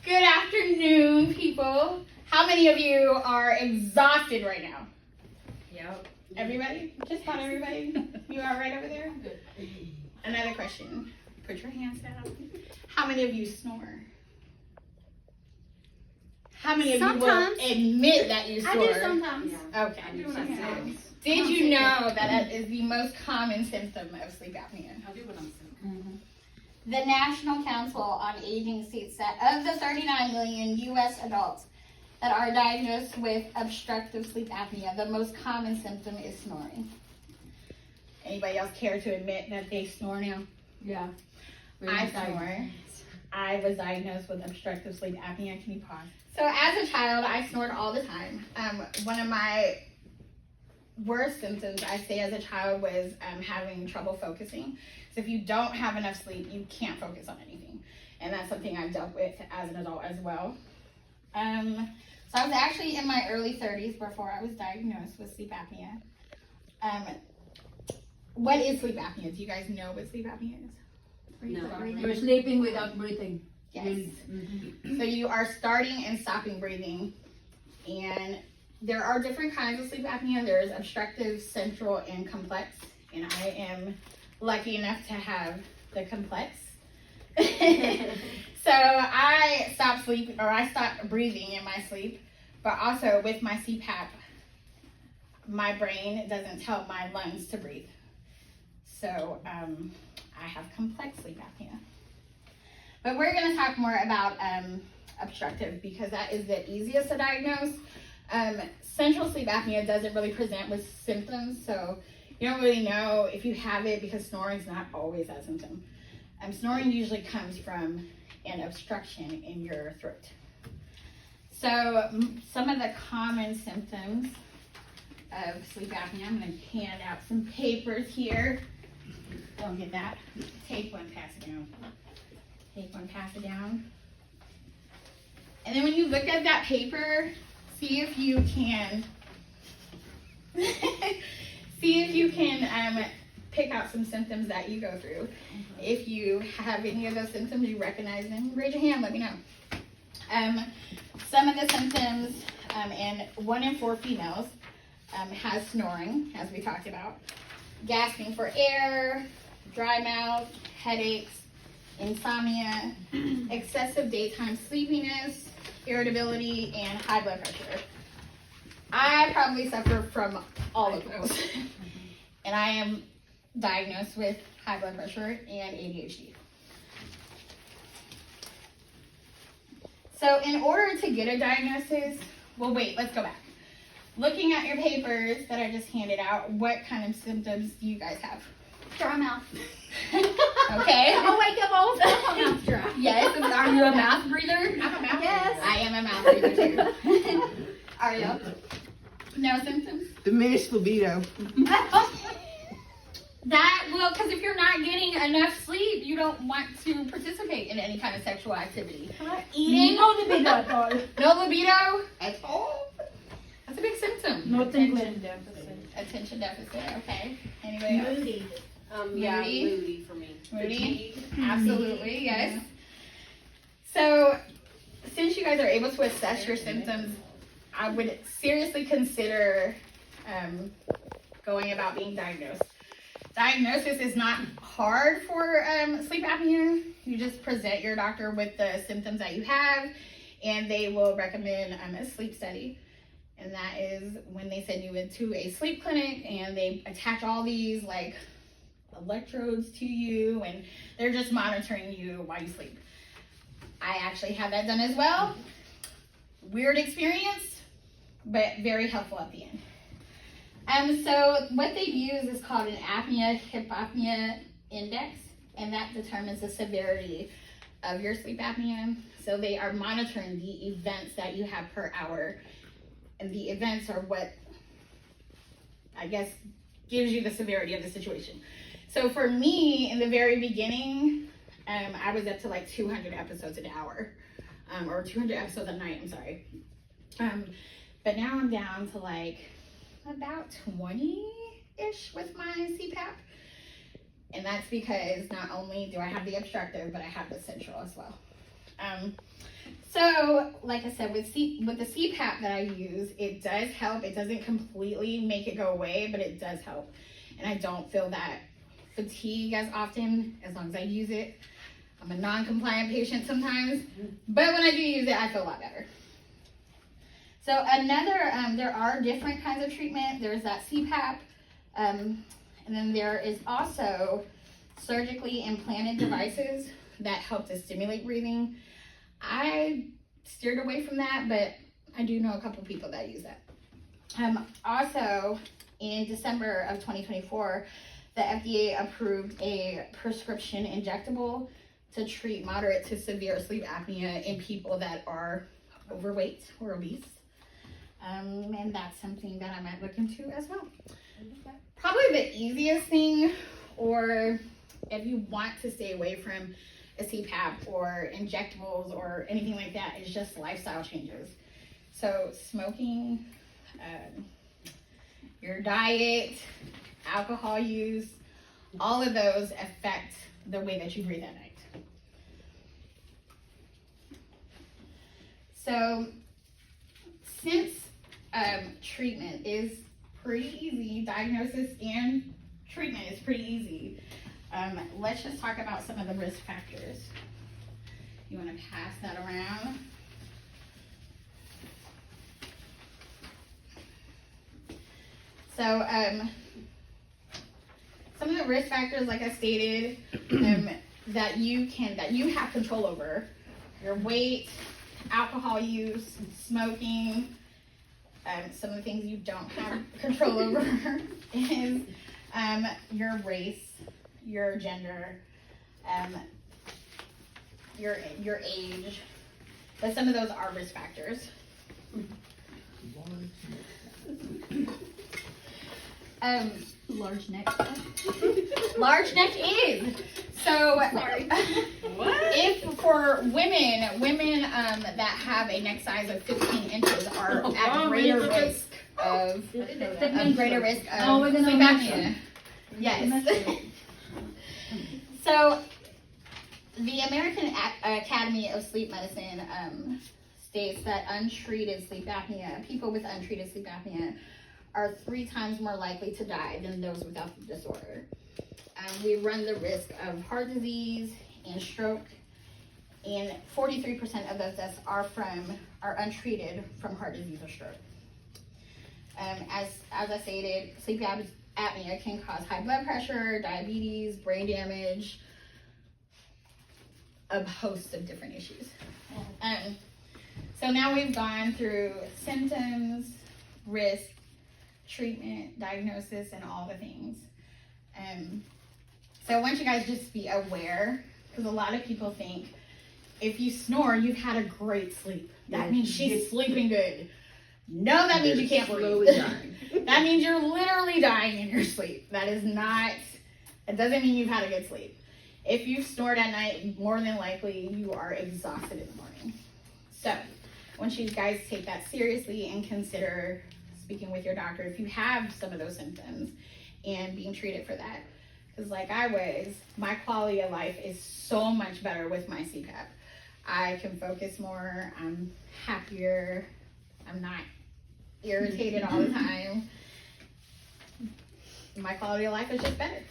Good afternoon, people. How many of you are exhausted right now? Yep. Everybody? Just about everybody? You all right over there? Good. Another question. Put your hands down. How many of you snore? How many of you will admit that you snore? I do sometimes. Yeah. Okay. I do when I'm sick. Did you know that is the most common symptom of sleep apnea? I do when I'm sick. Mm-hmm. The National Council on Aging states that of the 39 million U.S. adults that are diagnosed with obstructive sleep apnea, the most common symptom is snoring. Anybody else care to admit that they snore now? Yeah. I snore. I was diagnosed with obstructive sleep apnea. Can you pause? So as a child, I snored all the time. One of my worst symptoms, I say, as a child was having trouble focusing. So if you don't have enough sleep, you can't focus on anything. And that's something I've dealt with as an adult as well. So I was actually in my early 30s before I was diagnosed with sleep apnea. What is sleep apnea? Do you guys know what sleep apnea is? You're sleeping without breathing. Yes. Mm-hmm. So you are starting and stopping breathing. And there are different kinds of sleep apnea. There's obstructive, central, and complex. And I am lucky enough to have the complex. So I stopped breathing in my sleep, but also with my CPAP, my brain doesn't tell my lungs to breathe. So I have complex sleep apnea. But we're going to talk more about obstructive because that is the easiest to diagnose. Central sleep apnea doesn't really present with symptoms, so you don't really know if you have it because snoring is not always that symptom. Snoring usually comes from an obstruction in your throat. So some of the common symptoms of sleep apnea, I'm going to hand out some papers here. Don't get that. Take one, pass it down. Take one, pass it down. And then when you look at that paper, see if you can pick out some symptoms that you go through. If you have any of those symptoms, you recognize them, raise your hand, let me know. Some of the symptoms, and 1 in 4 females has snoring, as we talked about. Gasping for air, dry mouth, headaches, insomnia, excessive daytime sleepiness, irritability, and high blood pressure. I probably suffer from all of those. And I am diagnosed with high blood pressure and ADHD. So in order to get a diagnosis, well, wait, let's go back. Looking at your papers that I just handed out, what kind of symptoms do you guys have? Dry mouth. Okay. I wake up all the time, my mouth's dry. Yes. Are you a mouth breather? I'm a mouth breather. I am a mouth breather too. Are you? No symptoms? Diminished libido. Because if you're not getting enough sleep, you don't want to participate in any kind of sexual activity. Eating? No libido at all. No libido? At all? That's a big symptom. No attention deficit. Attention deficit, okay. Anybody else? Moody. Yeah, moody for me. Moody? Absolutely, yes. So, since you guys are able to assess your symptoms, I would seriously consider going about being diagnosed. Diagnosis is not hard for sleep apnea. You just present your doctor with the symptoms that you have, and they will recommend a sleep study. And that is when they send you into a sleep clinic and they attach all these like electrodes to you, and they're just monitoring you while you sleep. I actually had that done as well. Weird experience, but very helpful at the end. So what they use is called an apnea-hypopnea index, and that determines the severity of your sleep apnea. So they are monitoring the events that you have per hour, and the events are what, I guess, gives you the severity of the situation. So for me, in the very beginning, I was up to like 200 episodes an hour, or 200 episodes a night, I'm sorry. But now I'm down to like about 20-ish with my CPAP. And that's because not only do I have the obstructive, but I have the central as well. So, like I said, with the CPAP that I use, it does help. It doesn't completely make it go away, but it does help. And I don't feel that fatigue as often as long as I use it. I'm a non-compliant patient sometimes, but when I do use it, I feel a lot better. So there are different kinds of treatment. There's that CPAP, and then there is also surgically implanted devices that help to stimulate breathing. I steered away from that, but I do know a couple people that use that. Also, in December of 2024, the FDA approved a prescription injectable to treat moderate to severe sleep apnea in people that are overweight or obese. And that's something that I might look into as well. Probably the easiest thing, or if you want to stay away from a CPAP or injectables or anything like that, is just lifestyle changes. So smoking, your diet, alcohol use, all of those affect the way that you breathe at night. So since treatment is pretty easy, diagnosis and treatment is pretty easy, let's just talk about some of the risk factors. You want to pass that around. So some of the risk factors, like I stated, that you have control over: your weight, alcohol use, smoking. Some of the things you don't have control over is your race, your gender, your age. But some of those are risk factors. Large neck. Large neck is. So if for women that have a neck size of 15 inches are at greater risk of sleep apnea. Yes. So the American Academy of Sleep Medicine states that untreated sleep apnea, people with untreated sleep apnea, are 3 times more likely to die than those without the disorder. We run the risk of heart disease and stroke, and 43% of those deaths are untreated from heart disease or stroke. As I stated, sleep apnea can cause high blood pressure, diabetes, brain damage, a host of different issues. So now we've gone through symptoms, risk, treatment, diagnosis, and all the things. So I want you guys just be aware, because a lot of people think if you snore, you've had a great sleep. That means she's sleeping good. No, that means you can't breathe. That means you're literally dying in your sleep. That doesn't mean you've had a good sleep. If you've snored at night, more than likely you are exhausted in the morning. So I want you guys to take that seriously and consider speaking with your doctor if you have some of those symptoms and being treated for that. Because like I was, my quality of life is so much better with my CPAP. I can focus more, I'm happier, I'm not irritated all the time. My quality of life is just better.